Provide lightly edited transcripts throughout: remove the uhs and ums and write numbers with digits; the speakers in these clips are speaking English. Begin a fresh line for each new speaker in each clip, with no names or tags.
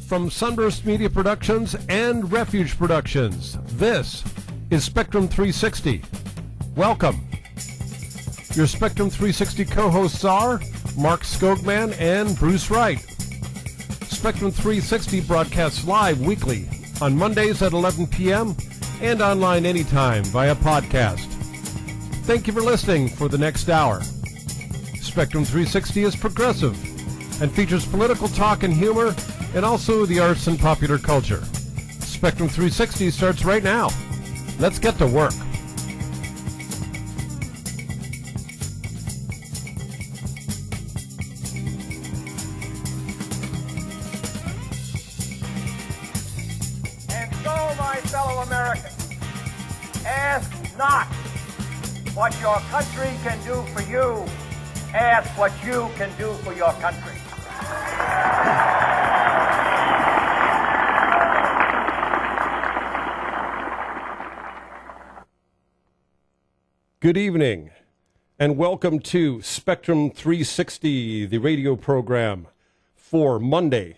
from Sunburst Media Productions and Refuge Productions. This is Spectrum 360. Welcome. Your Spectrum 360 co-hosts are Mark Skogman and Bruce Wright. Spectrum 360 broadcasts live weekly on Mondays at 11 p.m. and online anytime via podcast. Thank you for listening for the next hour. Spectrum 360 is progressive and features political talk and humor and also the arts and popular culture. Spectrum 360 starts right now. Let's get to work.
And so, my fellow Americans, ask not what your country can do for you. Ask what you can do for your country.
Good evening, and welcome to Spectrum 360, the radio program for Monday,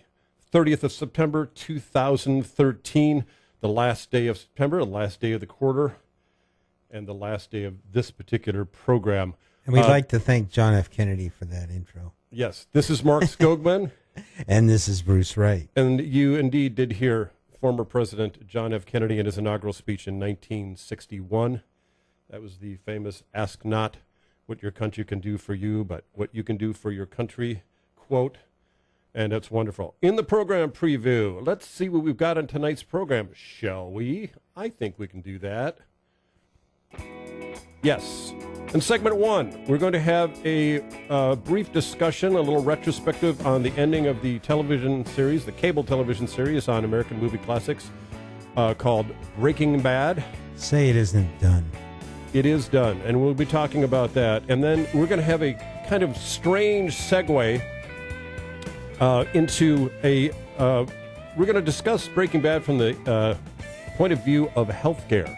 30th of September, 2013, the last day of September, the last day of the quarter, and the last day of this particular program.
And we'd like to thank John F. Kennedy for that intro.
Yes, this is Mark Skogman.
And this is Bruce Wright.
And you indeed did hear former President John F. Kennedy in his inaugural speech in 1961. That was the famous "Ask not what your country can do for you, but what you can do for your country" quote. And that's wonderful. In the program preview, let's see what we've got on tonight's program, shall we? I think we can do that. Yes. In segment one, we're going to have a brief discussion, a little retrospective on the ending of the television series, the cable television series on American Movie Classics called Breaking Bad.
Say it isn't done.
It is done, and we'll be talking about that. And then we're going to have a kind of strange segue into a... we're going to discuss Breaking Bad from the point of view of healthcare.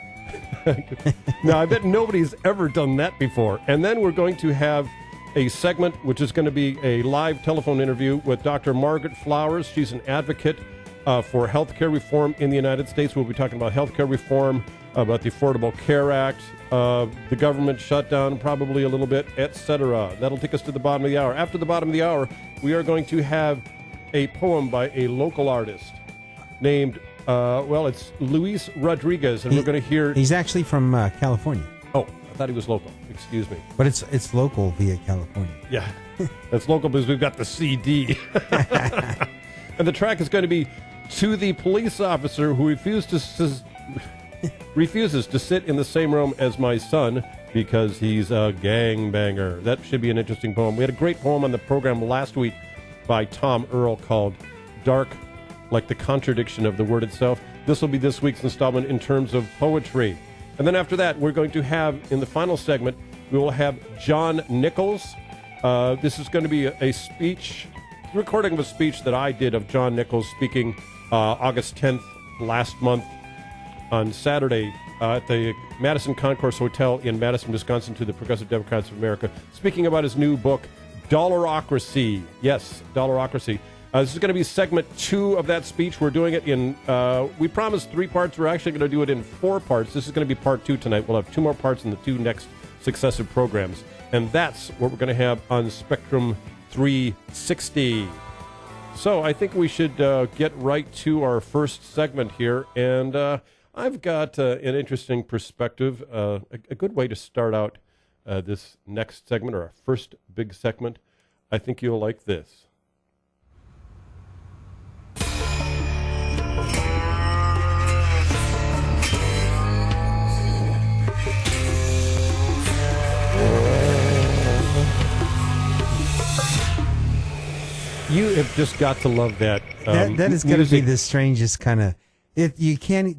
Now, I bet nobody's ever done that before. And then we're going to have a segment which is going to be a live telephone interview with Dr. Margaret Flowers. She's an advocate for healthcare reform in the United States. We'll be talking about healthcare reform, about the Affordable Care Act, the government shutdown, probably a little bit, etc. That'll take us to the bottom of the hour. After the bottom of the hour, we are going to have a poem by a local artist named, it's Luis Rodriguez, and we're going to hear...
He's actually from California.
Oh, I thought he was local. Excuse me.
But it's local via California.
Yeah, that's local because we've got the CD. And the track is going to be "To the Police Officer Who Refuses to Sit in the Same Room as My Son Because He's a Gangbanger." That should be an interesting poem. We had a great poem on the program last week by Tom Earl called "Dark Like the Contradiction of the Word Itself." This will be this week's installment in terms of poetry. And then after that, we're going to have, in the final segment, we will have John Nichols. This is going to be a speech, recording of a speech that I did of John Nichols speaking August 10th last month on Saturday at the Madison Concourse Hotel in Madison, Wisconsin, to the Progressive Democrats of America, speaking about his new book, Dollarocracy. Yes, Dollarocracy. This is going to be segment 2 of that speech. We're doing it in, we promised 3 parts. We're actually going to do it in 4 parts. This is going to be part 2 tonight. We'll have 2 more parts in the 2 next successive programs. And that's what we're going to have on Spectrum 360. So I think we should get right to our first segment here. And I've got an interesting perspective, a good way to start out this next segment, or our first big segment. I think you'll like this. You have just got to love that.
That is going to be the strangest kind of... You can't...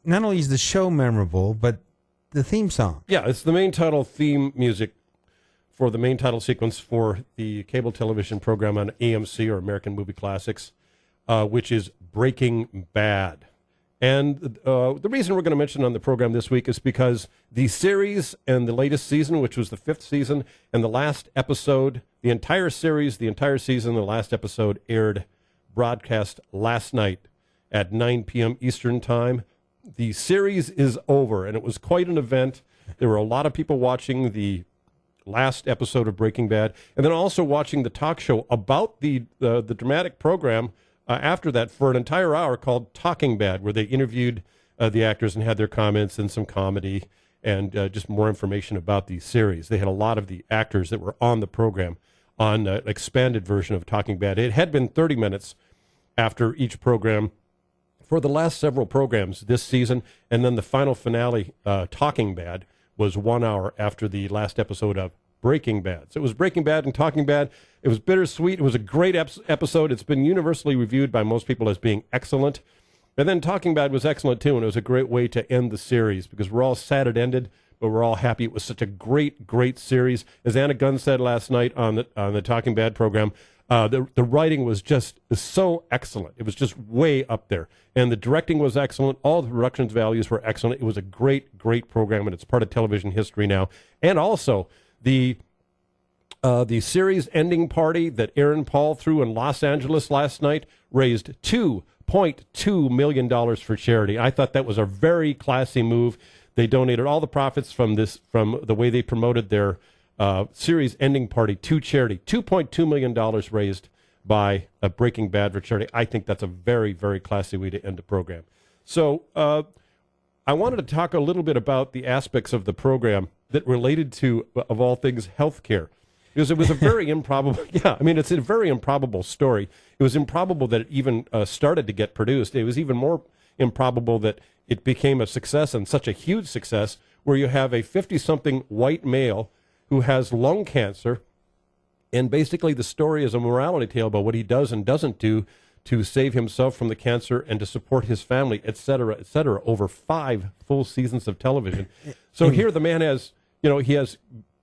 Not only is the show memorable, but the theme song.
Yeah, it's the main title theme music for the main title sequence for the cable television program on AMC, or American Movie Classics, which is Breaking Bad. And the reason we're going to mention on the program this week is because the series and the latest season, which was the 5th season, and the last episode, the entire series, the entire season, the last episode aired broadcast last night at 9 p.m. Eastern Time. The series is over, and it was quite an event. There were a lot of people watching the last episode of Breaking Bad, and then also watching the talk show about the dramatic program after that for an entire hour called Talking Bad, where they interviewed the actors and had their comments and some comedy and just more information about the series. They had a lot of the actors that were on the program on an expanded version of Talking Bad. It had been 30 minutes after each program for the last several programs this season, and then the final finale, Talking Bad, was 1 hour after the last episode of Breaking Bad. So it was Breaking Bad and Talking Bad. It was bittersweet. It was a great episode. It's been universally reviewed by most people as being excellent. And then Talking Bad was excellent, too, and it was a great way to end the series because we're all sad it ended, but we're all happy it was such a great, great series. As Anna Gunn said last night on the Talking Bad program, the writing was just so excellent. It was just way up there. And the directing was excellent. All the production values were excellent. It was a great, great program, and it's part of television history now. And also, the series ending party that Aaron Paul threw in Los Angeles last night raised $2.2 million for charity. I thought that was a very classy move. They donated all the profits from the way they promoted their series ending party to charity. $2.2 million raised by Breaking Bad for charity. I think that's a very, very classy way to end a program. So I wanted to talk a little bit about the aspects of the program that related to, of all things, healthcare. Because it was a very improbable, it's a very improbable story. It was improbable that it even started to get produced. It was even more improbable that it became a success, and such a huge success, where you have a 50-something white male who has lung cancer, and basically the story is a morality tale about what he does and doesn't do to save himself from the cancer and to support his family, et cetera, over 5 full seasons of television. So here the man has, he has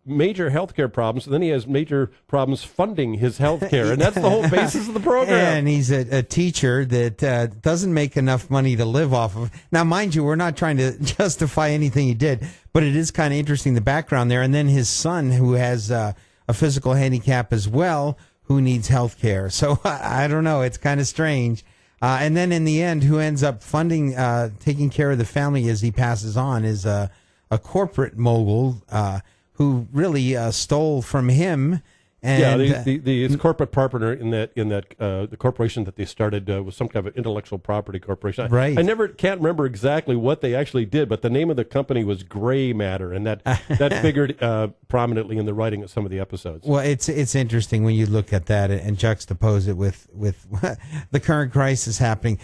major healthcare problems, and then he has major problems funding his healthcare, and that's the whole basis of the program.
And he's a teacher that doesn't make enough money to live off of. Now, mind you, we're not trying to justify anything he did, but it is kind of interesting, the background there. And then his son, who has a physical handicap as well, who needs healthcare. So I don't know, it's kind of strange. And then in the end, who ends up funding, taking care of the family as he passes on is a corporate mogul who really stole from him. And
his corporate partner in that the corporation that they started was some kind of intellectual property corporation.
Right.
I can't remember exactly what they actually did, but the name of the company was Gray Matter, and that figured prominently in the writing of some of the episodes.
Well, it's interesting when you look at that and juxtapose it with the current crisis happening.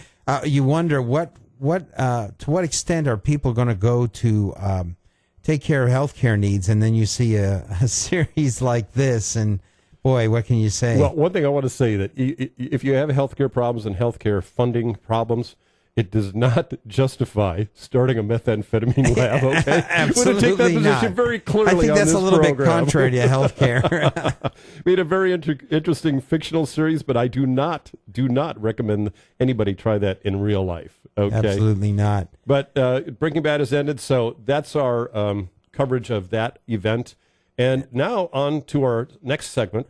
You wonder to what extent are people going to go to take care of healthcare needs, and then you see a series like this, and boy, what can you say?
Well, one thing I want to say that if you have healthcare problems and healthcare funding problems, it does not justify starting a methamphetamine lab. Okay,
absolutely
take that position
not.
Very clearly.
I think that's
a
little bit contrary to healthcare.
Made a very interesting fictional series, but I do not recommend anybody try that in real life. Okay,
absolutely not.
But Breaking Bad has ended, so that's our coverage of that event. And now on to our next segment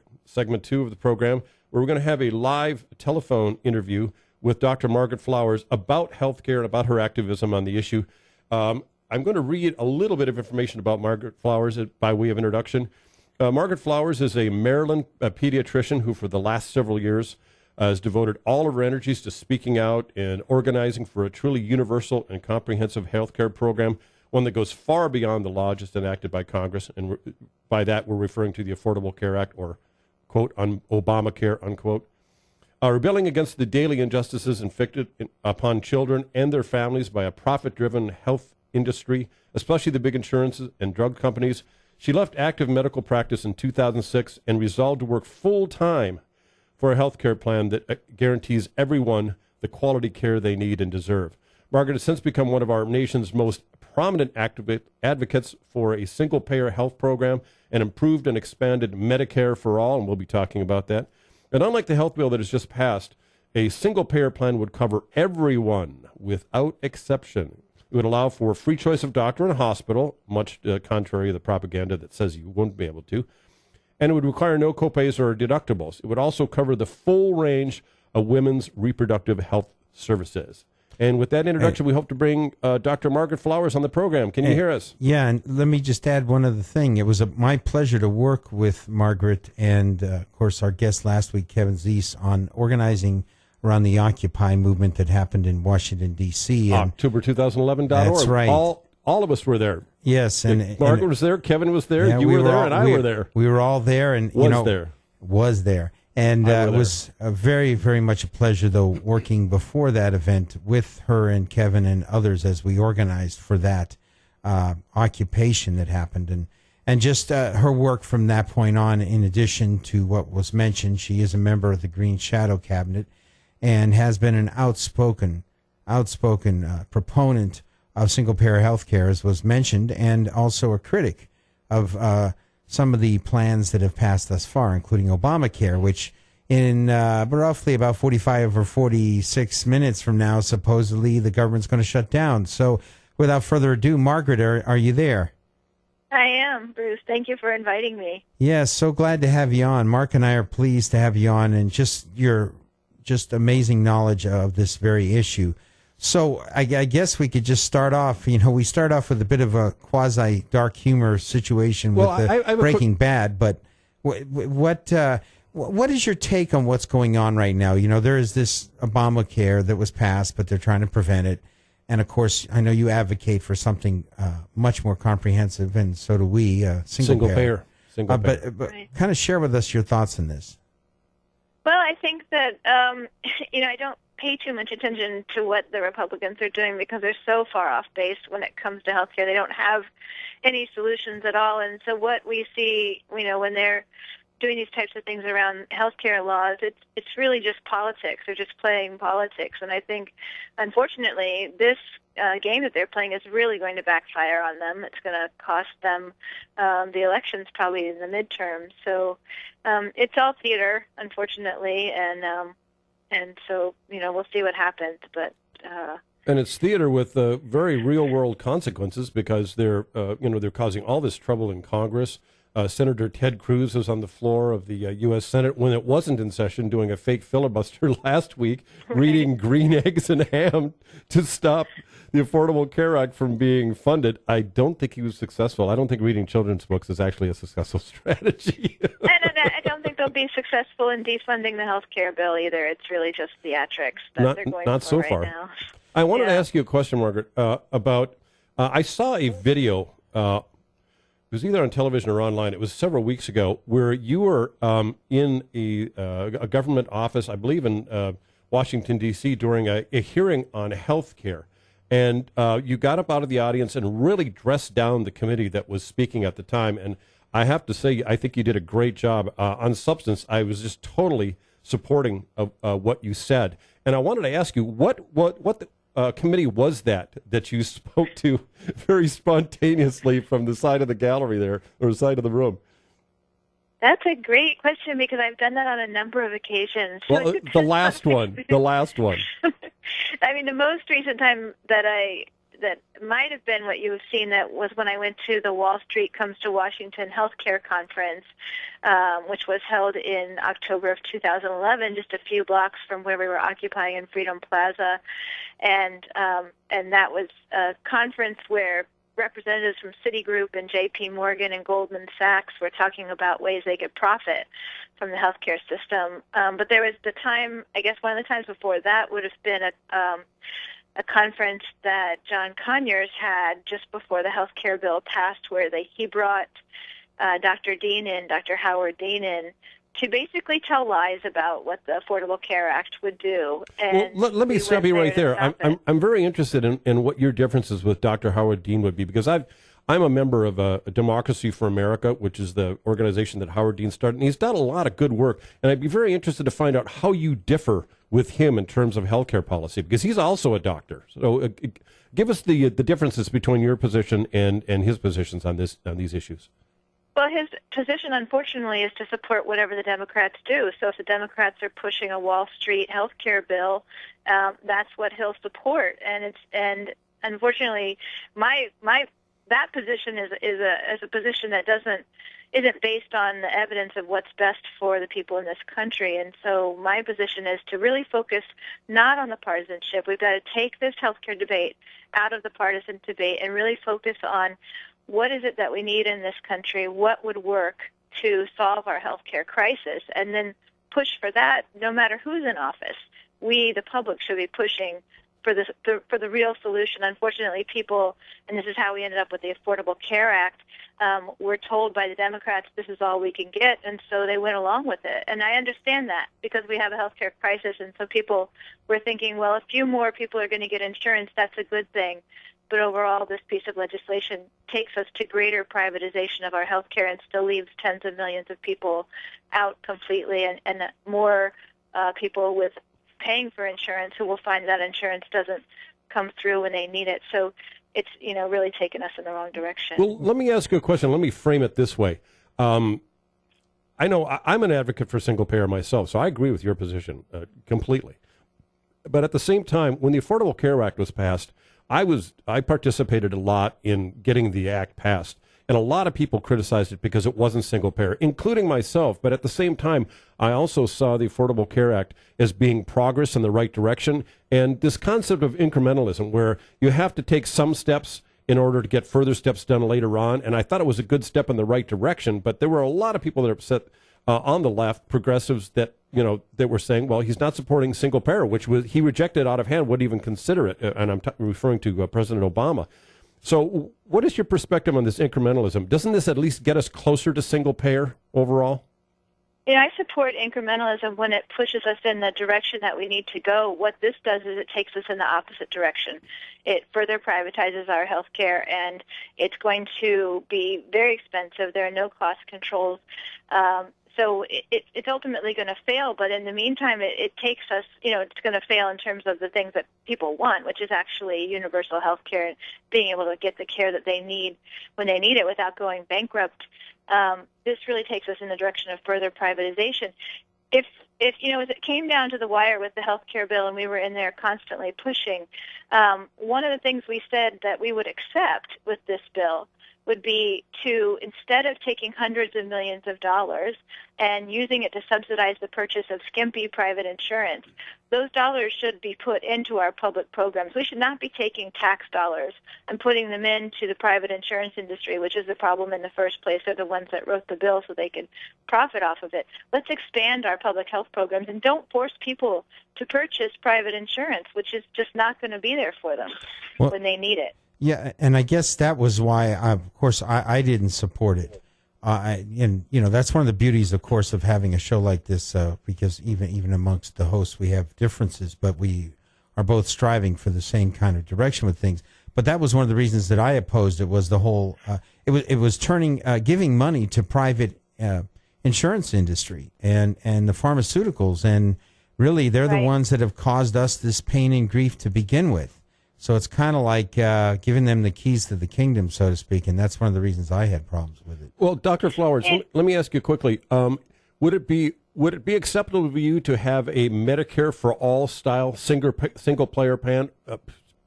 2 of the program, where we're going to have a live telephone interview with Dr. Margaret Flowers about healthcare and about her activism on the issue. I'm going to read a little bit of information about Margaret Flowers by way of introduction. Margaret Flowers is a Maryland pediatrician who for the last several years has devoted all of her energies to speaking out and organizing for a truly universal and comprehensive healthcare program, one that goes far beyond the law just enacted by Congress. And by that, we're referring to the Affordable Care Act, or, quote, Obamacare, unquote. Rebelling against the daily injustices inflicted upon children and their families by a profit-driven health industry, especially the big insurances and drug companies. She left active medical practice in 2006 and resolved to work full-time for a health care plan that guarantees everyone the quality care they need and deserve. Margaret has since become one of our nation's most prominent advocates for a single-payer health program and improved and expanded Medicare for all, and we'll be talking about that. And unlike the health bill that has just passed, a single-payer plan would cover everyone without exception. It would allow for free choice of doctor and hospital, much contrary to the propaganda that says you wouldn't be able to. And it would require no copays or deductibles. It would also cover the full range women's reproductive health services. And with that introduction, we hope to bring Dr. Margaret Flowers on the program. Can you hear us?
Yeah, and let me just add one other thing. It was my pleasure to work with Margaret and, of course, our guest last week, Kevin Zeese, on organizing around the Occupy movement that happened in Washington, D.C.
October2011.org.
That's right.
All of us were there.
Yes. And
Margaret was there, Kevin was there, you were there, and I were there.
We were all there. And Was there. And it was very, very much a pleasure, though, working before that event with her and Kevin and others as we organized for that occupation that happened. And just her work from that point on, in addition to what was mentioned, she is a member of the Green Shadow Cabinet and has been an outspoken proponent of single-payer health care, as was mentioned, and also a critic of some of the plans that have passed thus far, including Obamacare, which in roughly about 45 or 46 minutes from now, supposedly the government's going to shut down. So without further ado, Margaret, are you there?
I am, Bruce. Thank you for inviting me.
Yes, so glad to have you on. Mark and I are pleased to have you on, and just your amazing knowledge of this very issue. So I guess we could just start off. We start off with a bit of a quasi dark humor situation with Breaking Bad. But what is your take on what's going on right now? There is this Obamacare that was passed, but they're trying to prevent it. And of course, I know you advocate for something much more comprehensive, and so do we. Single payer. But right. Kind of share with us your thoughts on this.
Well, I think that I don't pay too much attention to what the Republicans are doing because they're so far off base when it comes to healthcare. They don't have any solutions at all. And so what we see, when they're doing these types of things around healthcare laws, it's really just politics. They're just playing politics. And I think, unfortunately, this game that they're playing is really going to backfire on them. It's going to cost them the elections, probably in the midterms. So it's all theater, unfortunately, and so we'll see what happens. But
and it's theater with very real world consequences because they're causing all this trouble in Congress. Senator Ted Cruz was on the floor of the U.S. Senate when it wasn't in session doing a fake filibuster last week, reading green eggs and ham to stop the Affordable Care Act from being funded. I don't think he was successful. I don't think reading children's books is actually a successful strategy.
I don't think they'll be successful in defunding the health care bill either. It's really just theatrics that they're going
not
for
so far.
Right now.
I wanted to ask you a question, Margaret, about I saw a video. It was either on television or online. It was several weeks ago where you were in a government office, I believe in Washington, D.C., during a hearing on health care. And you got up out of the audience and really dressed down the committee that was speaking at the time. And I have to say, I think you did a great job. On substance, I was just totally supporting of what you said. And I wanted to ask you, what the committee was that you spoke to very spontaneously from the side of the gallery there, or the side of the room?
That's a great question because I've done that on a number of occasions.
Well, the last one.
I mean, the most recent time that might have been what you have seen, that was when I went to the Wall Street Comes to Washington Healthcare Conference, which was held in October of 2011, just a few blocks from where we were occupying in Freedom Plaza. And that was a conference where representatives from Citigroup and J.P. Morgan and Goldman Sachs were talking about ways they could profit from the healthcare system. But there was the time, I guess one of the times before that would have been a conference that John Conyers had just before the healthcare bill passed, where he brought Dr. Howard Dean in, to basically tell lies about what the Affordable Care Act would do. And
well, let me stop you right there. I'm very interested in what your differences with Dr. Howard Dean would be, because I'm a member of Democracy for America, which is the organization that Howard Dean started, and he's done a lot of good work. And I'd be very interested to find out how you differ with him in terms of healthcare policy, because he's also a doctor. So give us the differences between your position and his positions on these issues.
Well, his position, unfortunately, is to support whatever the Democrats do. So if the Democrats are pushing a Wall Street health care bill, that's what he'll support. And unfortunately, that position is a position that doesn't isn't based on the evidence of what's best for the people in this country. And so my position is to really focus not on the partisanship. We've got to take this healthcare debate out of the partisan debate and really focus on what is it that we need in this country, what would work to solve our healthcare crisis, and then push for that no matter who's in office. We, the public, should be pushing for the real solution. Unfortunately, people, and this is how we ended up with the Affordable Care Act, were told by the Democrats this is all we can get, and so they went along with it. And I understand that because we have a healthcare crisis, and so people were thinking, well, a few more people are going to get insurance, that's a good thing. But overall, this piece of legislation takes us to greater privatization of our healthcare and still leaves tens of millions of people out completely, and more people with paying for insurance who will find that insurance doesn't come through when they need it. So it's, really taken us in the wrong direction.
Well, let me ask you a question. Let me frame it this way. I know I'm an advocate for single payer myself, so I agree with your position completely. But at the same time, when the Affordable Care Act was passed, I participated a lot in getting the act passed. And a lot of people criticized it because it wasn't single payer, including myself. But at the same time, I also saw the Affordable Care Act as being progress in the right direction. And this concept of incrementalism, where you have to take some steps in order to get further steps done later on. And I thought it was a good step in the right direction. But there were a lot of people that are upset on the left, progressives, that that were saying, well, he's not supporting single payer, which he rejected out of hand, wouldn't even consider it. And I'm referring to President Obama. So what is your perspective on this incrementalism? Doesn't this at least get us closer to single payer overall?
I support incrementalism when it pushes us in the direction that we need to go. What this does is it takes us in the opposite direction. It further privatizes our health care, and it's going to be very expensive. There are no cost controls. So it's ultimately going to fail, but in the meantime, it takes us, it's going to fail in terms of the things that people want, which is actually universal health care and being able to get the care that they need when they need it without going bankrupt. This really takes us in the direction of further privatization. If as it came down to the wire with the health care bill and we were in there constantly pushing, one of the things we said that we would accept with this bill would be to, instead of taking hundreds of millions of dollars and using it to subsidize the purchase of skimpy private insurance, those dollars should be put into our public programs. We should not be taking tax dollars and putting them into the private insurance industry, which is the problem in the first place. They're the ones that wrote the bill so they could profit off of it. Let's expand our public health programs and don't force people to purchase private insurance, which is just not going to be there for them when they need it.
Yeah, and I guess that was why, of course, I didn't support it. And that's one of the beauties, of course, of having a show like this, because even amongst the hosts we have differences, but we are both striving for the same kind of direction with things. But that was one of the reasons that I opposed it, was the whole it was turning giving money to private insurance industry and the pharmaceuticals, and really they're the ones that have caused us this pain and grief to begin with. So it's kind of like giving them the keys to the kingdom, so to speak, and that's one of the reasons I had problems with it.
Well, Dr. Flowers, let me ask you quickly: would it be acceptable to you to have a Medicare for all style single player plan?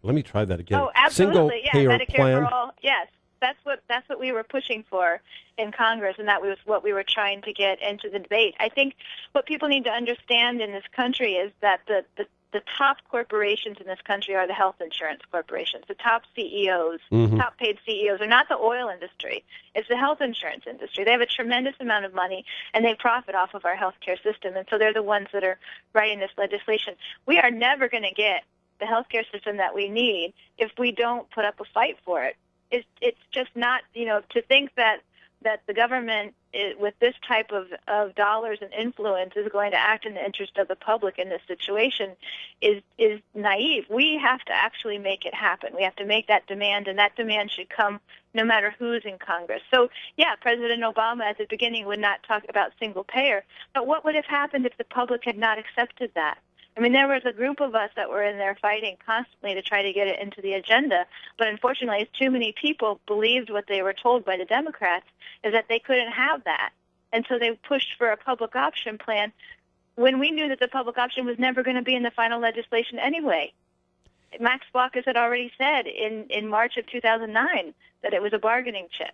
Let me try that again.
Oh, absolutely, Medicare
plan.
for all. Yes, that's what we were pushing for in Congress, and that was what we were trying to get into the debate. I think what people need to understand in this country is that the top corporations in this country are the health insurance corporations. The top CEOs, top paid CEOs are not the oil industry. It's the health insurance industry. They have a tremendous amount of money, and they profit off of our healthcare system, and so they're the ones that are writing this legislation. We are never going to get the healthcare system that we need if we don't put up a fight for it. It's just not, to think that the government, with this type of dollars and influence, is going to act in the interest of the public in this situation is naive. We have to actually make it happen. We have to make that demand, and that demand should come no matter who's in Congress. So, President Obama at the beginning would not talk about single payer, but what would have happened if the public had not accepted that? I mean, there was a group of us that were in there fighting constantly to try to get it into the agenda, but unfortunately, too many people believed what they were told by the Democrats, is that they couldn't have that. And so they pushed for a public option plan when we knew that the public option was never going to be in the final legislation anyway. Max Baucus had already said in March of 2009 that it was a bargaining chip.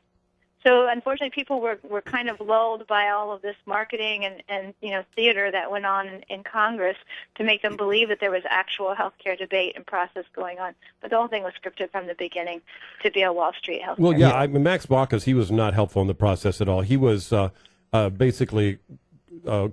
So unfortunately, people were kind of lulled by all of this marketing and theater that went on in Congress to make them believe that there was actual healthcare debate and process going on. But the whole thing was scripted from the beginning to be a Wall Street healthcare.
Well, yeah, Max Baucus, he was not helpful in the process at all. He was basically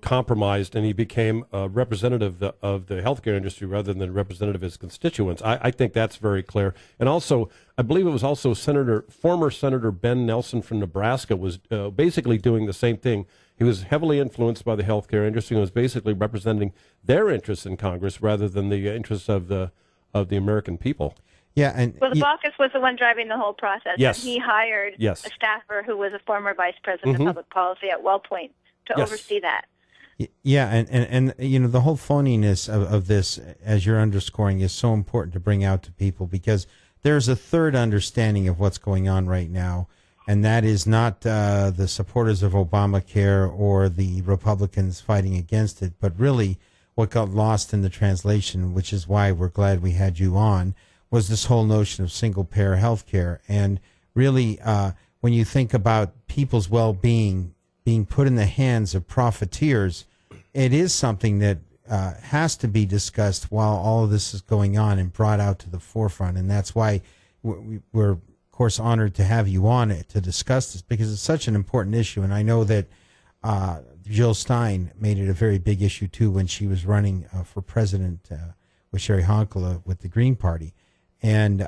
compromised, and he became a representative of the healthcare industry rather than a representative of his constituents. I think that's very clear. And also, I believe it was also former Senator Ben Nelson from Nebraska was basically doing the same thing. He was heavily influenced by the healthcare industry and was basically representing their interests in Congress rather than the interests of the American people.
Yeah,
the Baucus was the one driving the whole process.
Yes.
And he hired a staffer who was a former vice president of public policy at WellPoint to oversee that.
Yeah, and the whole phoniness of this, as you're underscoring, is so important to bring out to people, because there's a third understanding of what's going on right now, and that is not the supporters of Obamacare or the Republicans fighting against it, but really what got lost in the translation, which is why we're glad we had you on, was this whole notion of single-payer health care. And really, when you think about people's well-being being put in the hands of profiteers, it is something that has to be discussed while all of this is going on and brought out to the forefront. And that's why we're, of course, honored to have you on it to discuss this, because it's such an important issue. And I know that Jill Stein made it a very big issue, too, when she was running for president with Sherry Honkala with the Green Party. And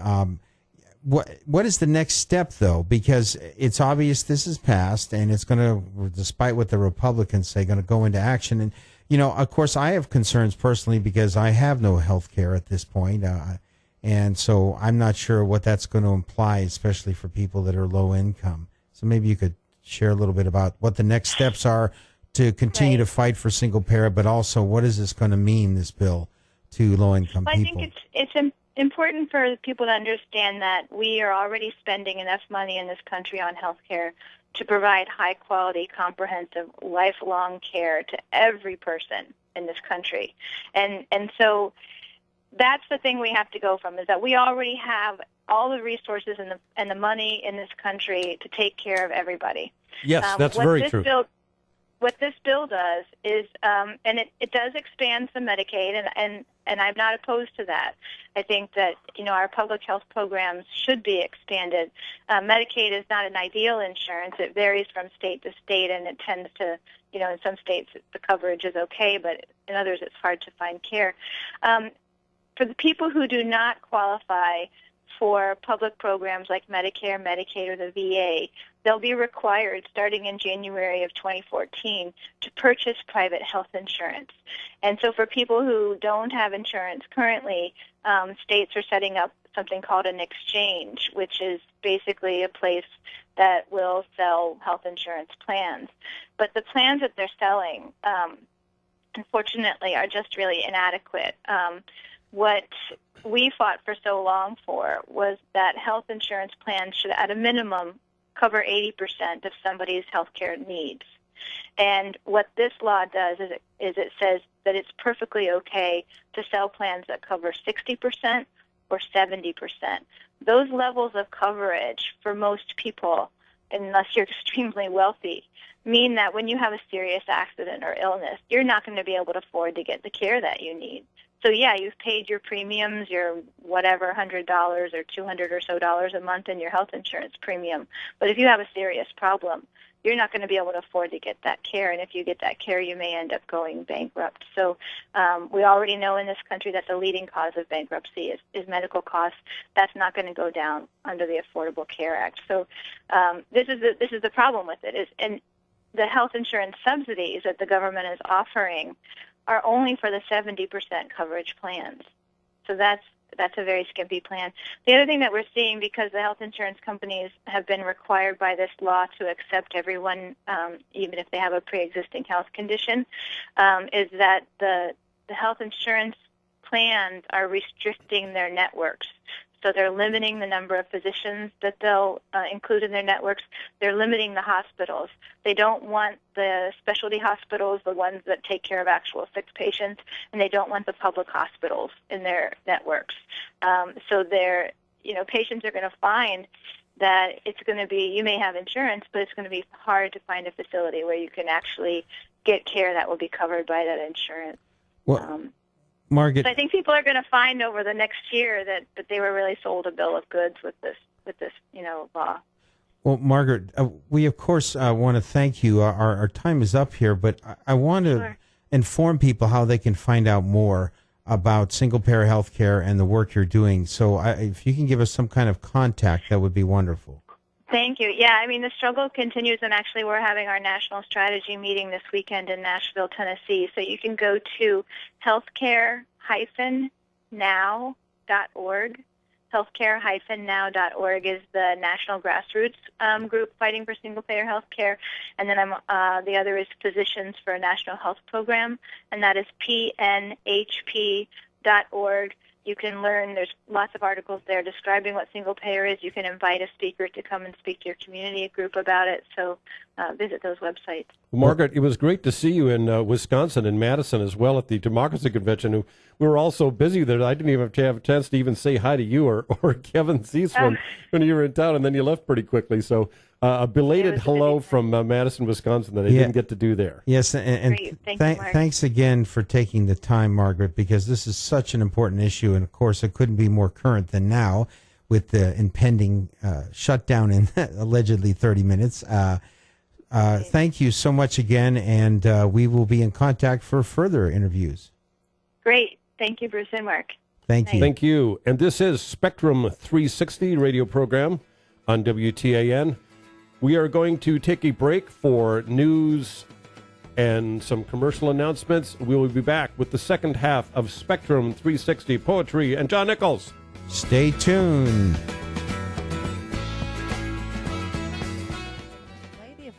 what is the next step, though? Because it's obvious this is passed, and it's going to, despite what the Republicans say, going to go into action. And, of course, I have concerns personally because I have no health care at this point. And so I'm not sure what that's going to imply, especially for people that are low income. So maybe you could share a little bit about what the next steps are to continue to fight for single payer, but also what is this going to mean, this bill, to low income people?
I think it's important for people to understand that we are already spending enough money in this country on health care to provide high-quality, comprehensive, lifelong care to every person in this country. And so that's the thing we have to go from, is that we already have all the resources and the money in this country to take care of everybody.
Yes, that's very true.
What this bill does is, and it does expand some Medicaid, and I'm not opposed to that. I think that, our public health programs should be expanded. Medicaid is not an ideal insurance. It varies from state to state, and it tends to, in some states the coverage is okay, but in others it's hard to find care. For the people who do not qualify for public programs like Medicare, Medicaid, or the VA, they'll be required, starting in January of 2014, to purchase private health insurance. And so for people who don't have insurance currently, states are setting up something called an exchange, which is basically a place that will sell health insurance plans. But the plans that they're selling, unfortunately, are just really inadequate. What we fought for so long for was that health insurance plans should, at a minimum, cover 80% of somebody's health care needs. And what this law does is it says that it's perfectly okay to sell plans that cover 60% or 70%. Those levels of coverage for most people, unless you're extremely wealthy, mean that when you have a serious accident or illness, you're not going to be able to afford to get the care that you need. So, yeah, you've paid your premiums, your whatever, $100 or $200 or so a month in your health insurance premium. But if you have a serious problem, you're not going to be able to afford to get that care. And if you get that care, you may end up going bankrupt. So we already know in this country that the leading cause of bankruptcy is medical costs. That's not going to go down under the Affordable Care Act. So this is the problem with it. And the health insurance subsidies that the government is offering are only for the 70% coverage plans. So that's a very skimpy plan. The other thing that we're seeing, because the health insurance companies have been required by this law to accept everyone, even if they have a pre-existing health condition, is that the health insurance plans are restricting their networks. So they're limiting the number of physicians that they'll include in their networks. They're limiting the hospitals. They don't want the specialty hospitals, the ones that take care of actual sick patients, and they don't want the public hospitals in their networks. So patients are going to find that it's going to be, you may have insurance, but it's going to be hard to find a facility where you can actually get care that will be covered by that insurance.
Well, Margaret,
so I think people are going to find over the next year that they were really sold a bill of goods with this law.
Well, Margaret, we of course want to thank you. Our time is up here, but I want to inform people how they can find out more about single-payer health care and the work you're doing. So if you can give us some kind of contact, that would be wonderful.
Thank you. Yeah, I mean, the struggle continues, and actually we're having our national strategy meeting this weekend in Nashville, Tennessee. So you can go to healthcare-now.org. Healthcare-now.org is the national grassroots group fighting for single-payer health care. And then the other is Physicians for a National Health Program, and that is pnhp.org. You can learn, there's lots of articles there describing what single payer is. You can invite a speaker to come and speak to your community group about it. So visit those websites.
Well, Margaret, it was great to see you in Wisconsin and Madison as well at the Democracy Convention. We were all so busy that I didn't even have a chance to even say hi to you or Kevin Cease when you were in town, and then you left pretty quickly. So a belated hello from Madison, Wisconsin that I didn't get to do there.
Yes, and thanks again for taking the time, Margaret, because this is such an important issue, and of course it couldn't be more current than now with the impending shutdown in allegedly 30 minutes. Thank you so much again, and we will be in contact for further interviews.
Great. Thank you, Bruce and Mark.
Thank you.
Thank you. And this is Spectrum 360 radio program on WTAN. We are going to take a break for news and some commercial announcements. We will be back with the second half of Spectrum 360 Poetry and John Nichols.
Stay tuned.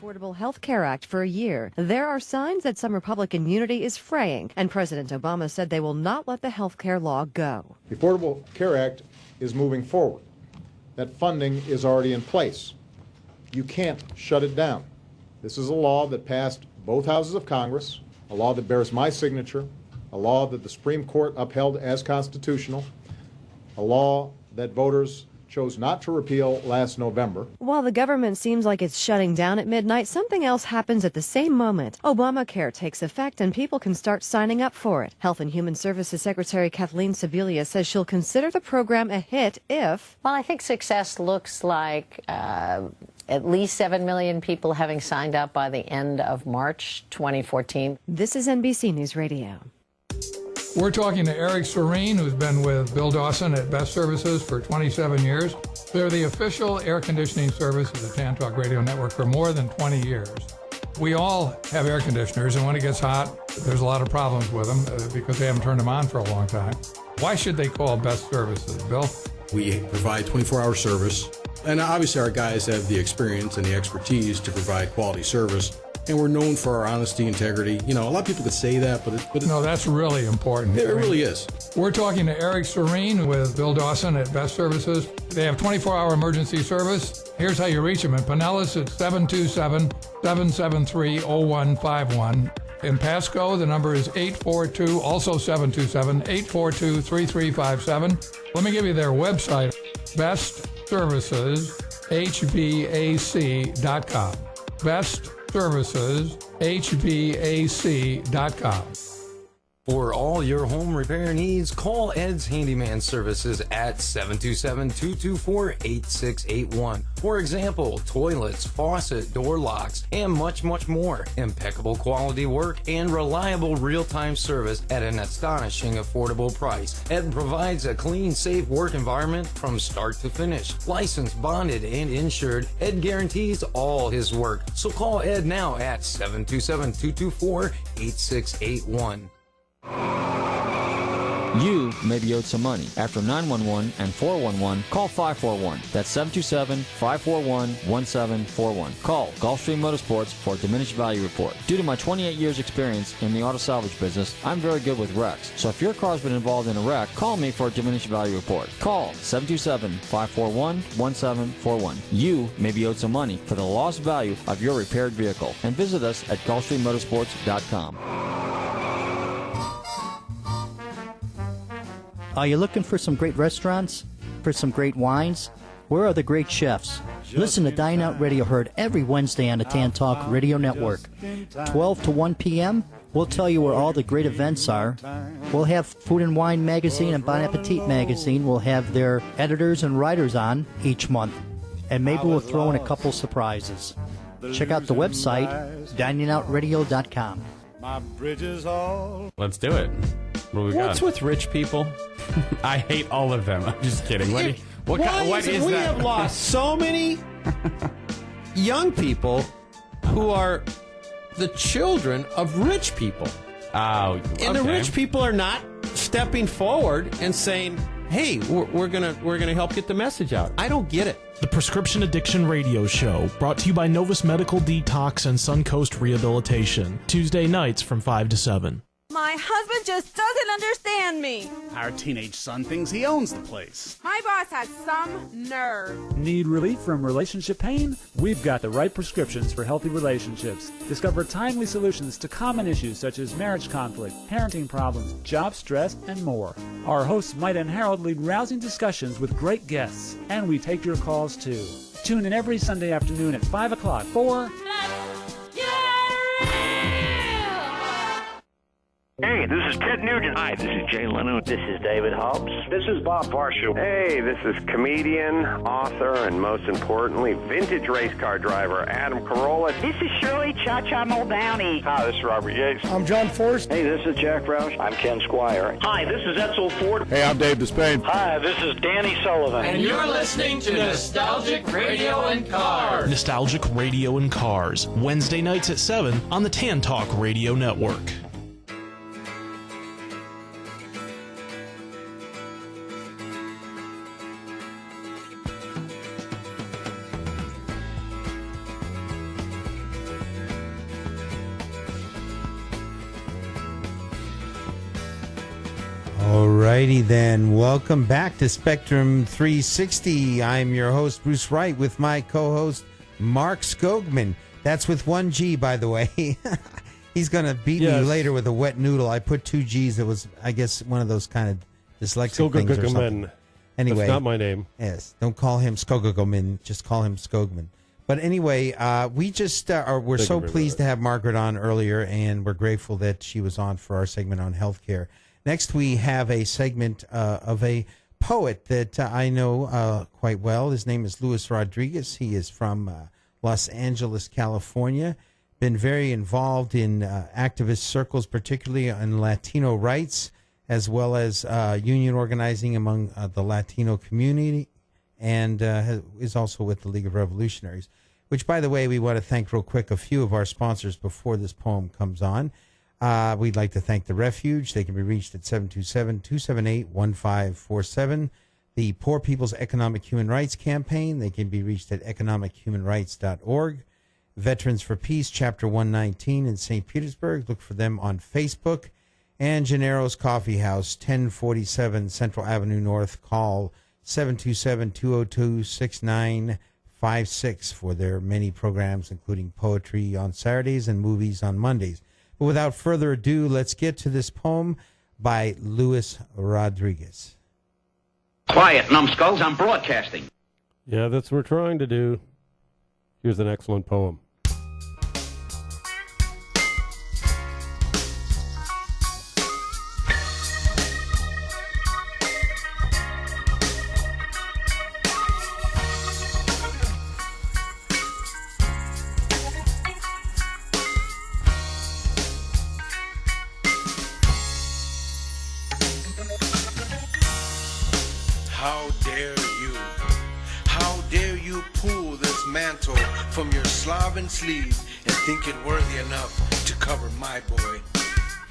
Affordable Health Care Act for a year. There are signs that some Republican unity is fraying, and President Obama said they will not let the health care law go.
The Affordable Care Act is moving forward. That funding is already in place. You can't shut it down. This is a law that passed both houses of Congress, a law that bears my signature, a law that the Supreme Court upheld as constitutional, a law that voters chose not to repeal last November.
While the government seems like it's shutting down at midnight, something else happens at the same moment. Obamacare takes effect and people can start signing up for it. Health and Human Services Secretary Kathleen Sebelius says she'll consider the program a hit if...
Well, I think success looks like at least 7 million people having signed up by the end of March 2014.
This is NBC News Radio.
We're talking to Eric Serene, who's been with Bill Dawson at Best Services for 27 years. They're the official air conditioning service of the Tan Talk Radio Network for more than 20 years. We all have air conditioners, and when it gets hot, there's a lot of problems with them because they haven't turned them on for a long time. Why should they call Best Services, Bill?
We provide 24-hour service, and obviously our guys have the experience and the expertise to provide quality service. And we're known for our honesty, integrity. You know, a lot of people could say that, but
no, that's really important.
It really is.
We're talking to Eric Serene with Bill Dawson at Best Services. They have 24-hour emergency service. Here's how you reach them. In Pinellas, it's 727-773-0151. In Pasco, the number is 842, also 727-842-3357. Let me give you their website, bestserviceshbac.com. bestserviceshbac.com.
For all your home repair needs, call Ed's Handyman Services at 727-224-8681. For example, toilets, faucet, door locks, and much, much more. Impeccable quality work and reliable real-time service at an astonishing affordable price. Ed provides a clean, safe work environment from start to finish. Licensed, bonded, and insured, Ed guarantees all his work. So call Ed now at 727-224-8681.
You may be owed some money. After 911 and 411, call 541. That's 727-541-1741. Call Gulfstream Motorsports for a diminished value report. Due to my 28 years experience in the auto salvage business, I'm very good with wrecks. So if your car's been involved in a wreck, call me for a diminished value report. Call 727-541-1741. You may be owed some money for the lost value of your repaired vehicle. And visit us at GulfstreamMotorsports.com.
Are you looking for some great restaurants, for some great wines, Where are the great chefs? Listen to Dine Out Radio, heard every Wednesday on the Tan Talk Radio Network. 12 to 1 p.m., we'll tell you where all the great events are. We'll have Food and Wine Magazine and Bon Appetit Magazine. We'll have their editors and writers on each month. And maybe we'll throw in a couple surprises. Check out the website, diningoutradio.com.
Let's do it. What do we got?
What's with rich people?
I hate all of them. I'm just kidding. What is
we
that?
have lost so many young people who are the children of rich people.
Oh, okay.
And the rich people are not stepping forward and saying, hey, we're gonna help get the message out. I don't get it.
The Prescription Addiction Radio Show, brought to you by Novus Medical Detox and Suncoast Rehabilitation. Tuesday nights from 5 to 7.
My husband just doesn't understand me.
Our teenage son thinks he owns the place.
My boss has some nerve.
Need relief from relationship pain? We've got the right prescriptions for healthy relationships. Discover timely solutions to common issues such as marriage conflict, parenting problems, job stress, and more. Our hosts Mike and Harold lead rousing discussions with great guests, and we take your calls too. Tune in every Sunday afternoon at 5 o'clock for...
Hey, this is Ted Nugent. Hi, this is Jay Leno. This is David Hobbs.
This is Bob Varsho. Hey, this is comedian, author, and most importantly, vintage race car driver Adam Carolla.
This is Shirley Cha-Cha Muldowney.
Hi, this is Robert Yates.
I'm John Forrest.
Hey, this is Jack Roush. I'm Ken Squire.
Hi, this is Edsel Ford.
Hey, I'm Dave Despain.
Hi, this is Danny Sullivan.
And you're listening to Nostalgic Radio and Cars.
Nostalgic Radio and Cars, Wednesday nights at 7 on the Tan Talk Radio Network.
Alrighty then, welcome back to Spectrum 360. I'm your host, Bruce Wright, with my co-host, Mark Skogman. That's with one G, by the way. He's going to beat me later with a wet noodle. I put two G's. It was, I guess, one of those kind of dyslexic things or something. Anyway,
that's not my name.
Yes, don't call him Skogman. Just call him Skogman. But anyway, we just we're so pleased to have Margaret on earlier, and we're grateful that she was on for our segment on healthcare. Next, we have a segment of a poet that I know quite well. His name is Luis Rodriguez. He is from Los Angeles, California. Been very involved in activist circles, particularly on Latino rights, as well as union organizing among the Latino community, and is also with the League of Revolutionaries, which, by the way, we want to thank real quick a few of our sponsors before this poem comes on. We'd like to thank The Refuge. They can be reached at 727-278-1547. The Poor People's Economic Human Rights Campaign. They can be reached at economichumanrights.org. Veterans for Peace, Chapter 119 in St. Petersburg. Look for them on Facebook. And Gennaro's Coffee House, 1047 Central Avenue North. Call 727-202-6956 for their many programs, including poetry on Saturdays and movies on Mondays. But without further ado, let's get to this poem by Luis Rodriguez.
Quiet, numbskulls, I'm broadcasting.
Yeah, that's what we're trying to do. Here's an excellent poem.
From your Slavic sleeve and think it worthy enough to cover my boy.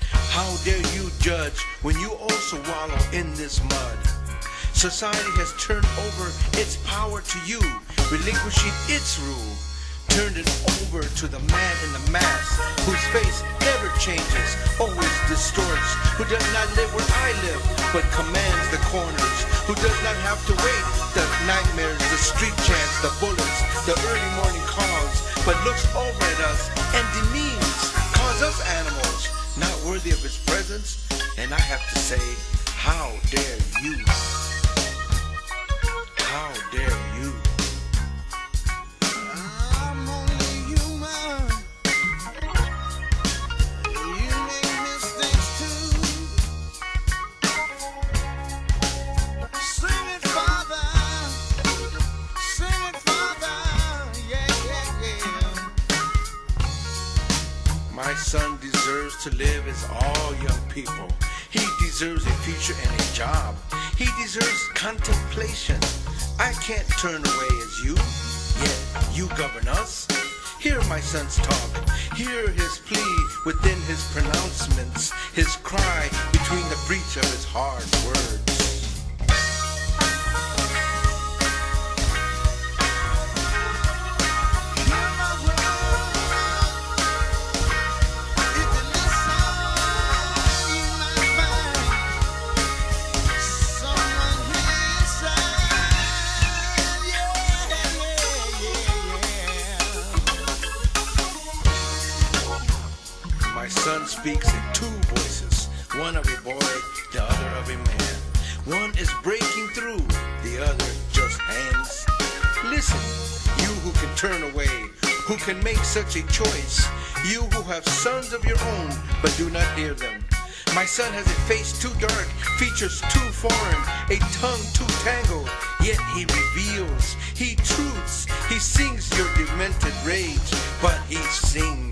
How dare you judge when you also wallow in this mud? Society has turned over its power to you, relinquishing its rule, turned it over to the man in the mask, whose face never changes, always distorts, who does not live where I live, but commands the corners, who does not have to wait the nightmares, the street chants, the bullets, the early morning calls, but looks over at us and demeans, calls us animals, not worthy of his presence, and I have to say, how dare you? How dare you? I'm only human. You make mistakes too. Sing it, Father. Sing it, Father. Yeah, yeah, yeah. My son deserves to live as all young people. He deserves a future and a job. He deserves contemplation. I can't turn away as you, yet you govern us. Hear my son's talk. Hear his plea within his pronouncements, his cry between the breach of his hard words. My son speaks in two voices, one of a boy, the other of a man. One is breaking through, the other just hangs. Listen, you who can turn away, who can make such a choice, you who have sons of your own but do not hear them. My son has a face too dark, features too foreign, a tongue too tangled, yet he reveals, he truths, he sings your demented rage, but he sings.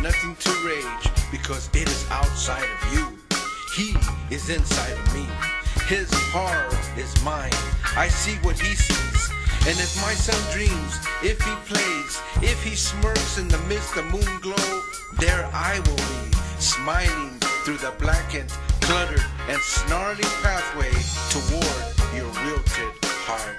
Nothing to rage because it is outside of you. He is inside of me. His horror is mine. I see what he sees. And if my son dreams, if he plays, if he smirks in the midst of moon glow, there I will be, smiling through the blackened, cluttered, and snarling pathway toward your wilted heart.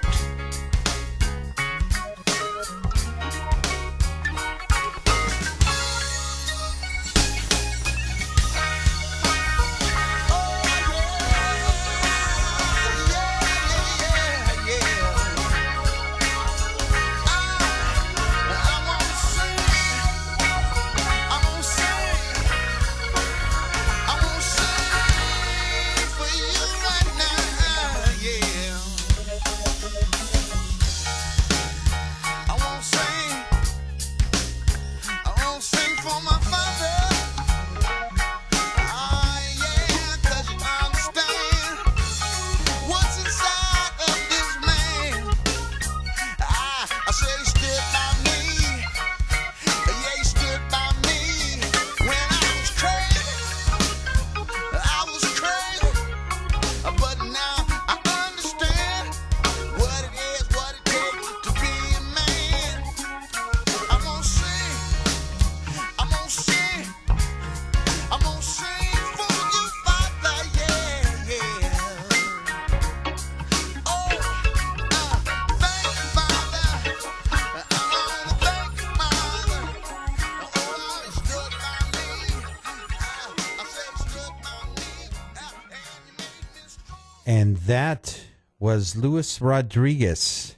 And that was Luis Rodriguez.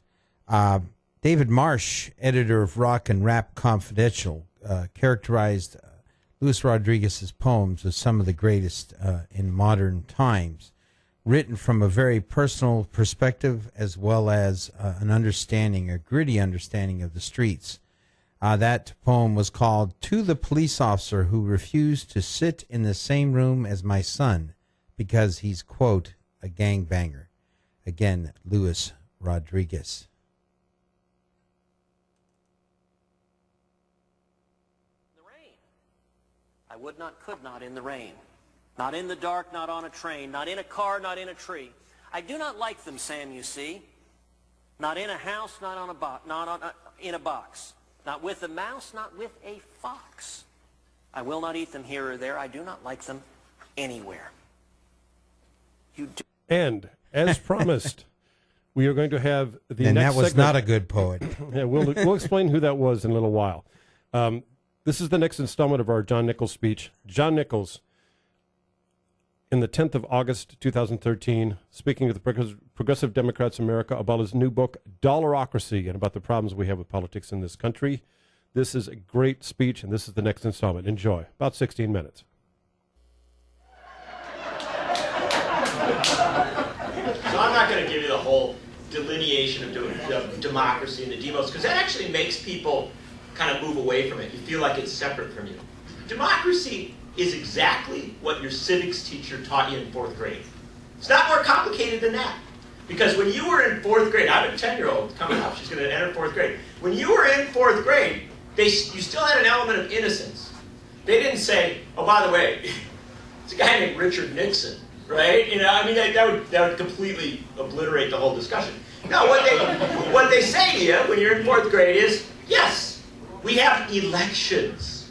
David Marsh, editor of Rock and Rap Confidential, characterized Luis Rodriguez's poems as some of the greatest in modern times, written from a very personal perspective as well as an understanding, a gritty understanding of the streets. That poem was called To the Police Officer Who Refused to Sit in the Same Room as My Son Because He's, quote, a gangbanger. Again, Luis Rodriguez.
I would not, could not in the rain. Not in the dark, not on a train, not in a car, not in a tree. I do not like them, Sam, you see. Not in a house, not on a box, in a box. Not with a mouse, not with a fox. I will not eat them here or there. I do not like them anywhere. You do.
And, as promised, We are going to have the
and
next
that was
segment.
not a good poet.
Yeah, we'll explain who that was in a little while. This is the next installment of our John Nichols speech. John Nichols, in the 10th of August, 2013, speaking to the Progressive Democrats of America about his new book, Dollarocracy, and about the problems we have with politics in this country. This is a great speech, and this is the next installment. Enjoy. About 16 minutes.
So I'm not going to give you the whole delineation of democracy and the demos, because that actually makes people kind of move away from it. You feel like it's separate from you. Democracy is exactly what your civics teacher taught you in 4th grade. It's not more complicated than that. Because when you were in 4th grade, I have a 10-year-old coming up, she's going to enter 4th grade. When you were in 4th grade, you still had an element of innocence. They didn't say, oh, by the way, it's a guy named Richard Nixon, right? You know, I mean, that would completely obliterate the whole discussion. No, what they say to you when you're in 4th grade is, yes, we have elections,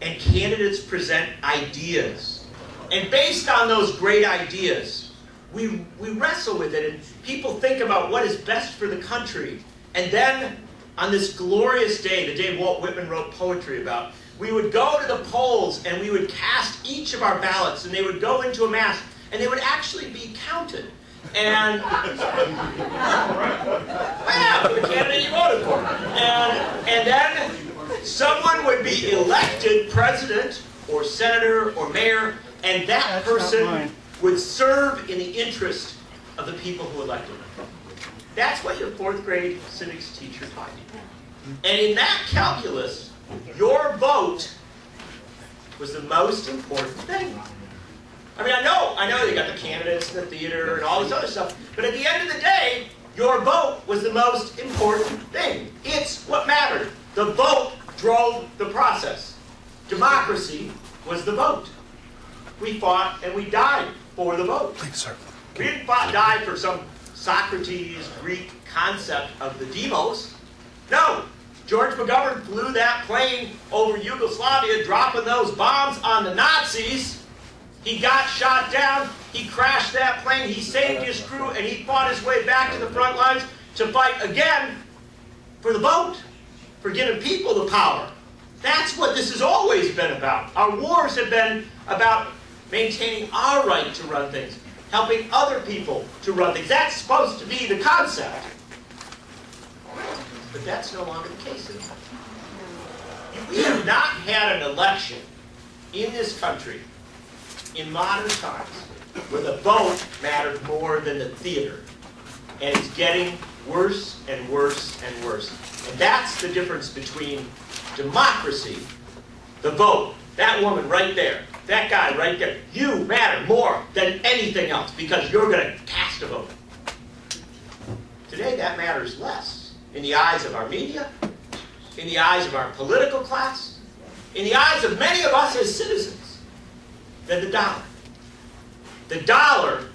and candidates present ideas. And based on those great ideas, we wrestle with it, and people think about what is best for the country. And then, on this glorious day, the day Walt Whitman wrote poetry about, we would go to the polls and we would cast each of our ballots, and they would go into a mass, and they would actually be counted. And yeah, for the candidate you voted for. And then someone would be elected president or senator or mayor, and that person would serve in the interest of the people who elected them. That's what your 4th grade civics teacher taught you. And in that calculus, your vote was the most important thing. I mean, I know you got the candidates and the theater and all this other stuff, but at the end of the day, your vote was the most important thing. It's what mattered. The vote drove the process. Democracy was the vote. We fought and we died for the vote.
Thanks, sir.
We didn't die for some Socrates Greek concept of the demos. No. George McGovern flew that plane over Yugoslavia, dropping those bombs on the Nazis. He got shot down. He crashed that plane. He saved his crew, and he fought his way back to the front lines to fight again for the vote, for giving people the power. That's what this has always been about. Our wars have been about maintaining our right to run things, helping other people to run things. That's supposed to be the concept. But that's no longer the case anymore. We have not had an election in this country in modern times where the vote mattered more than the theater. And it's getting worse and worse and worse. And that's the difference between democracy, the vote, that woman right there, that guy right there. You matter more than anything else because you're going to cast a vote. Today that matters less in the eyes of our media, in the eyes of our political class, in the eyes of many of us as citizens, than the dollar. The dollar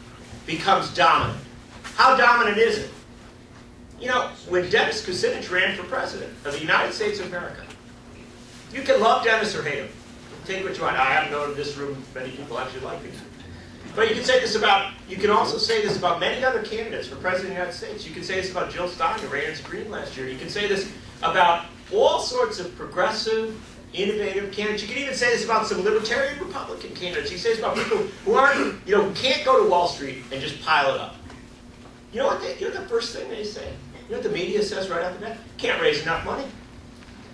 becomes dominant. How dominant is it? You know, when Dennis Kucinich ran for president of the United States of America, you can love Dennis or hate him. Take what you want. I haven't known in this room many people actually like him. But you can also say this about many other candidates for president of the United States. You can say this about Jill Stein, who ran as Green last year. You can say this about all sorts of progressive, innovative candidates. You can even say this about some libertarian Republican candidates. You can say this about people who aren't, who can't go to Wall Street and just pile it up. You know what the first thing they say? You know what the media says right after that? Can't raise enough money.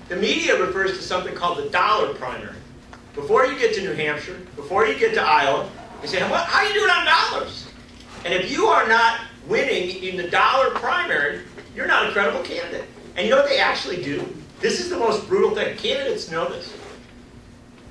The media refers to something called the dollar primary. Before you get to New Hampshire, before you get to Iowa, they say, how are you doing on dollars? And if you are not winning in the dollar primary, you're not a credible candidate. And you know what they actually do? This is the most brutal thing. Candidates know this.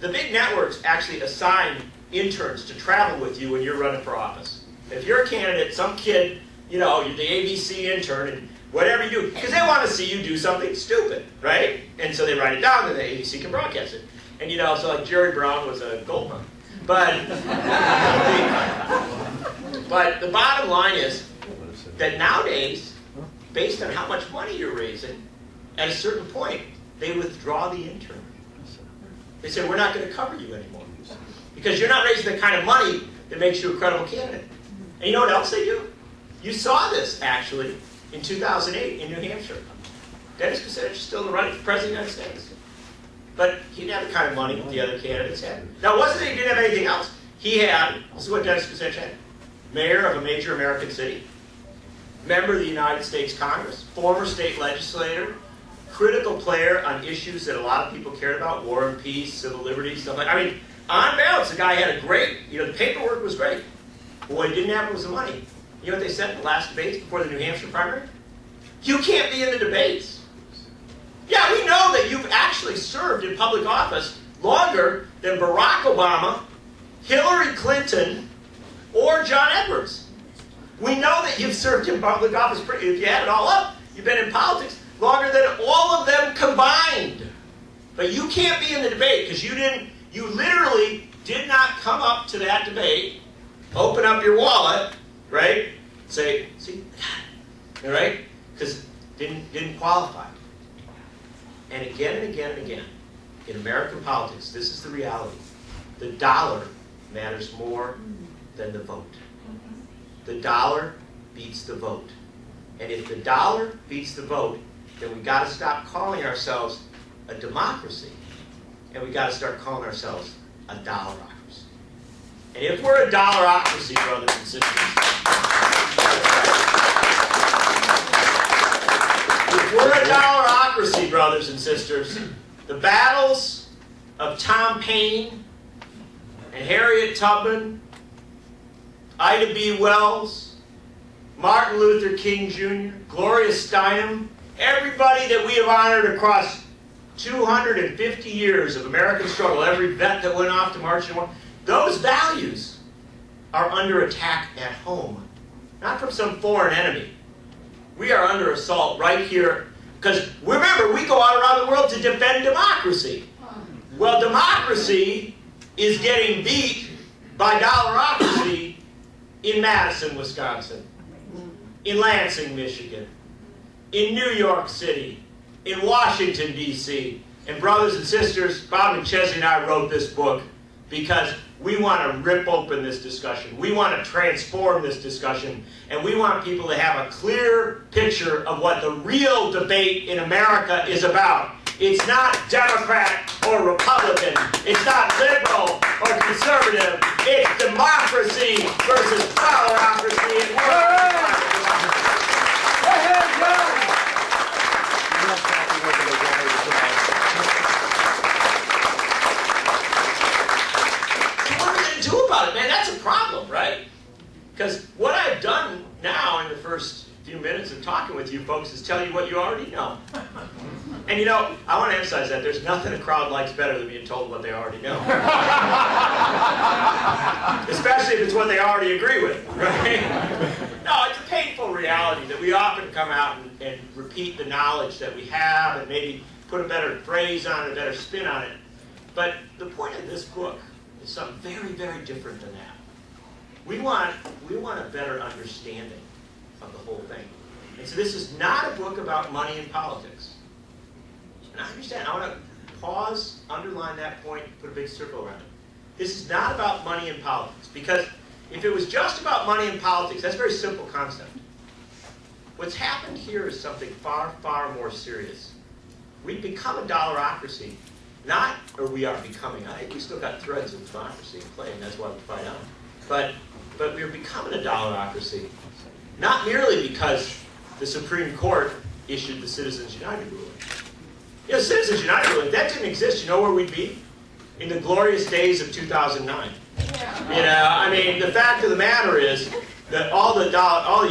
The big networks actually assign interns to travel with you when you're running for office. If you're a candidate, some kid, you're the ABC intern, and whatever you do, because they want to see you do something stupid, right? And so they write it down, and the ABC can broadcast it. And so like Jerry Brown was a gold mine. But the bottom line is that nowadays, based on how much money you're raising, at a certain point, they withdraw the intern. They say, we're not going to cover you anymore. Because you're not raising the kind of money that makes you a credible candidate. And you know what else they do? You saw this, actually, in 2008 in New Hampshire. Dennis Kucinich is still in the running for President of the United States. But he didn't have the kind of money that the other candidates had. Now, it wasn't that he didn't have anything else. He had, this is what Dennis Kucinich had, mayor of a major American city, member of the United States Congress, former state legislator, critical player on issues that a lot of people cared about, war and peace, civil liberties, stuff like that. I mean, on balance, the guy had a great, the paperwork was great. But what he didn't have was the money. You know what they said in the last debates before the New Hampshire primary? You can't be in the debates. Yeah, we know that you've actually served in public office longer than Barack Obama, Hillary Clinton, or John Edwards. We know that you've served in public office, if you add it all up, you've been in politics longer than all of them combined. But you can't be in the debate because you literally did not come up to that debate, open up your wallet, right? Say, see, all right? Because didn't qualify. And again and again and again, in American politics, this is the reality. The dollar matters more than the vote. The dollar beats the vote. And if the dollar beats the vote, then we got to stop calling ourselves a democracy, and we got to start calling ourselves a dollarocracy. And if we're a dollarocracy, brothers and sisters, if we're a dollarocracy, brothers and sisters, the battles of Tom Paine and Harriet Tubman, Ida B. Wells, Martin Luther King Jr., Gloria Steinem, everybody that we have honored across 250 years of American struggle, every vet that went off to march in war, those values are under attack at home, not from some foreign enemy. We are under assault right here, because remember, we go out around the world to defend democracy. Well, democracy is getting beat by dollarocracy in Madison, Wisconsin, in Lansing, Michigan, in New York City, in Washington, D.C. And brothers and sisters, Bob McChesney and I wrote this book because we want to rip open this discussion. We want to transform this discussion. And we want people to have a clear picture of what the real debate in America is about. It's not Democrat or Republican. It's not liberal or conservative. It's democracy versus dollarocracy. And about it, man, that's a problem, right? Because what I've done now in the first few minutes of talking with you folks is tell you what you already know. And you know, I want to emphasize that there's nothing a crowd likes better than being told what they already know. Especially if it's what they already agree with, right? No, it's a painful reality that we often come out and repeat the knowledge that we have and maybe put a better phrase on it, a better spin on it. But the point of this book is something very, very different than that. We want a better understanding of the whole thing. And so this is not a book about money and politics. And I understand. I want to pause, underline that point, put a big circle around it. This is not about money and politics. Because if it was just about money and politics, that's a very simple concept. What's happened here is something far, far more serious. We've become a dollarocracy. Not, or we are becoming, I think we still got threads of democracy in play, and that's why we fight on. But we're becoming a dollarocracy, not merely because the Supreme Court issued the Citizens United ruling. You know, Citizens United ruling, that didn't exist, you know where we'd be? In the glorious days of 2009. You know, I mean, the fact of the matter is that all the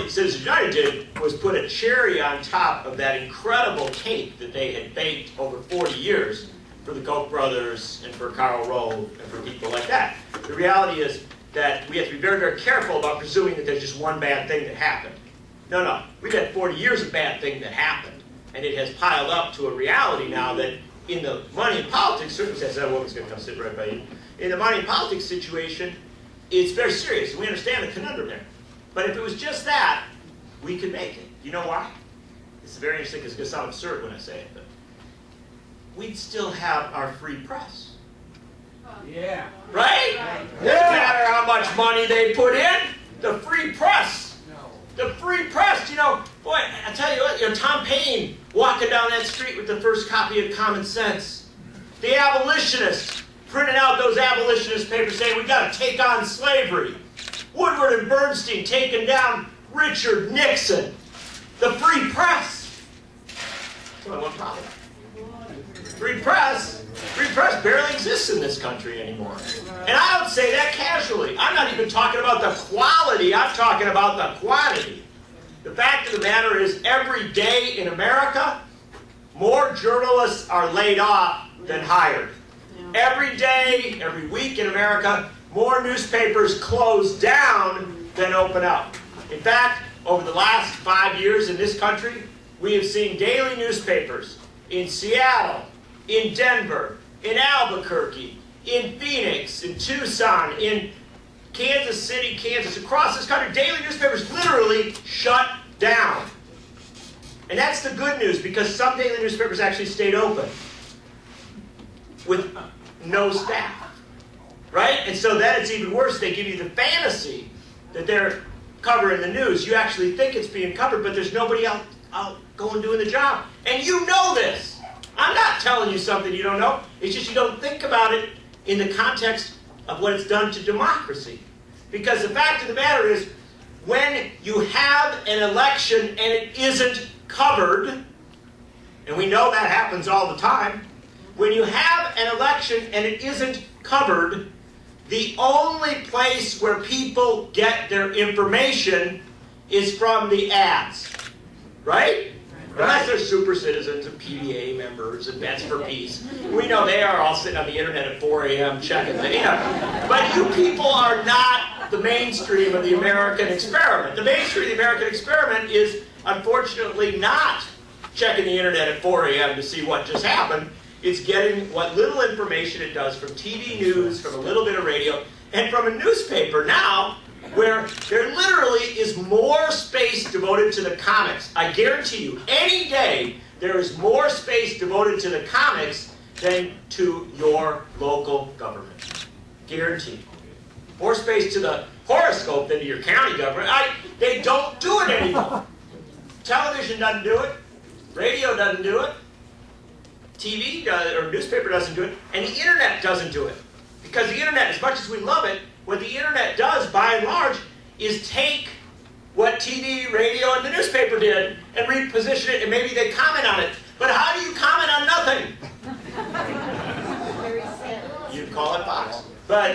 Citizens United did was put a cherry on top of that incredible cake that they had baked over 40 years for the Koch brothers and for Karl Rove and for people like that. The reality is that we have to be very, very careful about presuming that there's just one bad thing that happened. No. We've had 40 years of bad thing that happened. And it has piled up to a reality now that in the money and politics circumstances, that woman's going to come sit right by you. In the money and politics situation, it's very serious. We understand the conundrum there. But if it was just that, we could make it. You know why? It's very interesting because it's going to sound absurd when I say it, but we'd still have our free press.
Yeah.
Right? Doesn't matter how much money they put in, the free press The free press, boy, I tell you what, Tom Paine walking down that street with the first copy of Common Sense. The abolitionists printing out those abolitionist papers saying we got to take on slavery. Woodward and Bernstein taking down Richard Nixon. The free press. That's only one problem. Free press barely exists in this country anymore. And I don't say that casually. I'm not even talking about the quality, I'm talking about the quantity. The fact of the matter is, every day in America, more journalists are laid off than hired. Every day, every week in America, more newspapers close down than open up. In fact, over the last 5 years in this country, we have seen daily newspapers in Seattle, in Denver, in Albuquerque, in Phoenix, in Tucson, in Kansas City, Kansas, across this country, daily newspapers literally shut down. And that's the good news, because some daily newspapers actually stayed open with no staff, right? And so then it's even worse. They give you the fantasy that they're covering the news. You actually think it's being covered, but there's nobody out going doing the job. And you know this. I'm not telling you something you don't know. It's just you don't think about it in the context of what it's done to democracy. Because the fact of the matter is, when you have an election and it isn't covered, and we know that happens all the time, when you have an election and it isn't covered, the only place where people get their information is from the ads, right? Unless they're super citizens and PDA members and Vets for Peace. We know they are all sitting on the internet at 4 a.m. checking things. But you people are not the mainstream of the American experiment. The mainstream of the American experiment is, unfortunately, not checking the internet at 4 a.m. to see what just happened. It's getting what little information it does from TV news, from a little bit of radio, and from a newspaper now, where there literally is more space devoted to the comics. I guarantee you, any day, there is more space devoted to the comics than to your local government. Guaranteed. More space to the horoscope than to your county government. They don't do it anymore. Television doesn't do it. Radio doesn't do it. TV or newspaper doesn't do it. And the internet doesn't do it. Because the internet, as much as we love it, what the internet does, by and large, is take what TV, radio, and the newspaper did and reposition it, and maybe they comment on it. But how do you comment on nothing? You call it Fox. But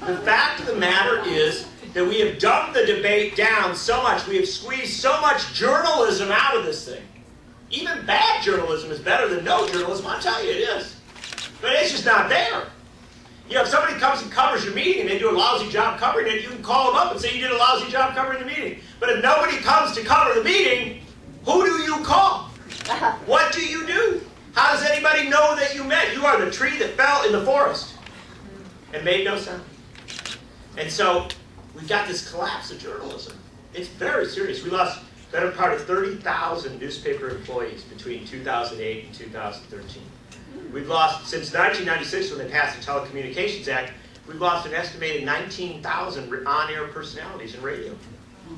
the fact of the matter is that we have dumbed the debate down so much, we have squeezed so much journalism out of this thing. Even bad journalism is better than no journalism, I'll tell you it is. But it's just not there. If somebody comes and covers your meeting and they do a lousy job covering it, you can call them up and say you did a lousy job covering the meeting. But if nobody comes to cover the meeting, who do you call? What do you do? How does anybody know that you met? You are the tree that fell in the forest and made no sound. And so we've got this collapse of journalism. It's very serious. We lost the better part of 30,000 newspaper employees between 2008 and 2013. We've lost, since 1996 when they passed the Telecommunications Act, we've lost an estimated 19,000 on-air personalities in radio.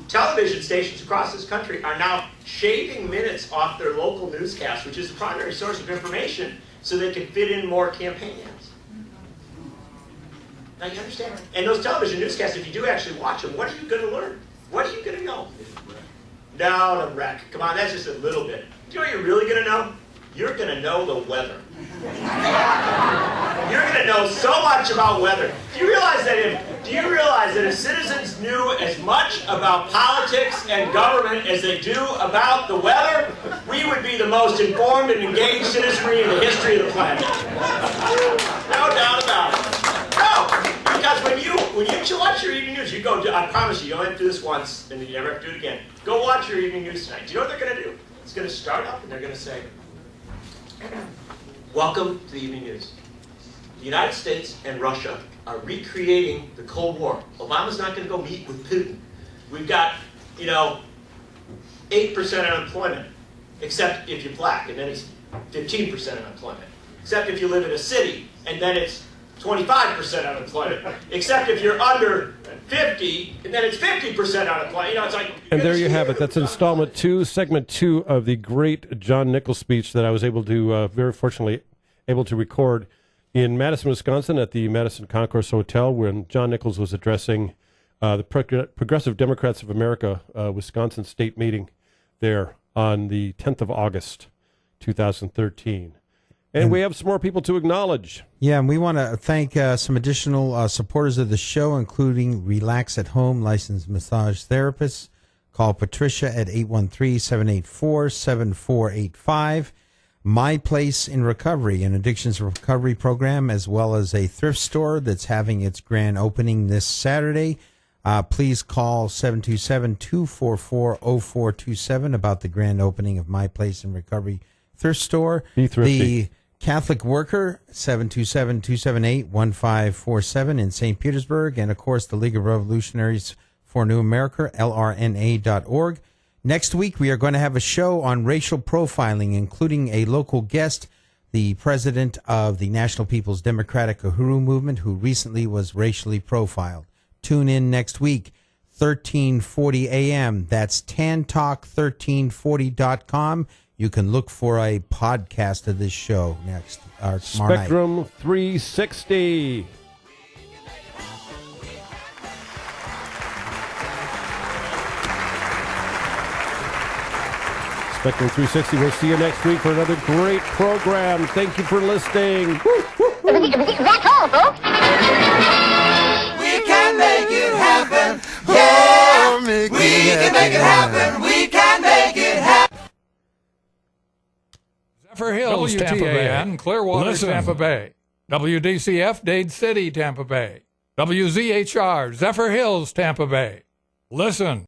Television stations across this country are now shaving minutes off their local newscasts, which is the primary source of information, so they can fit in more campaign ads. Now you understand? And those television newscasts, if you do actually watch them, what are you going to learn? What are you going to know? No, the wreck. Come on, that's just a little bit. Do you know what you're really going to know? You're going to know the weather. You're going to know so much about weather. Do you realize that if citizens knew as much about politics and government as they do about the weather, we would be the most informed and engaged citizenry in the history of the planet. No doubt about it. No, because when you watch your evening news, you go, I promise you, you'll have to do this once, and then you never have to do it again. Go watch your evening news tonight. Do you know what they're going to do? It's going to start up, and they're going to say, welcome to the evening news. The United States and Russia are recreating the Cold War. Obama's not going to go meet with Putin. We've got, 8% unemployment, except if you're black, and then it's 15% unemployment. except if you live in a city, and then it's 25% unemployment. Except if you're under 50, and then it's 50% unemployment. You know, it's like.
And there you have it. That's installment 2, segment 2 of the great John Nichols speech that I was able to, very fortunately, able to record in Madison, Wisconsin, at the Madison Concourse Hotel, when John Nichols was addressing the Progressive Democrats of America Wisconsin state meeting there on the 10th of August, 2013. And we have some more people to acknowledge.
Yeah, and we want to thank some additional supporters of the show, including Relax at Home licensed massage therapists. Call Patricia at 813-784-7485. My Place in Recovery, an addictions recovery program, as well as a thrift store that's having its grand opening this Saturday. Please call 727-244-0427 about the grand opening of My Place in Recovery thrift store.
Be thrifty.
The Catholic Worker, 727-278-1547 in St. Petersburg. And, of course, the League of Revolutionaries for New America, LRNA.org. Next week, we are going to have a show on racial profiling, including a local guest, the president of the National People's Democratic Uhuru Movement, who recently was racially profiled. Tune in next week, 1340 a.m. That's tantalk1340.com. You can look for a podcast of this show next tomorrow
Spectrum
night.
360. Spectrum 360. We'll see you next week for another great program. Thank you for listening.
That's all, folks.
We can make it happen. Yeah, we can make it happen. We can make it happen.
Zephyr Hills, Tampa Bay, and Clearwater, Tampa Bay. WDCF, Dade City, Tampa Bay. WZHR, Zephyr Hills, Tampa Bay. Listen.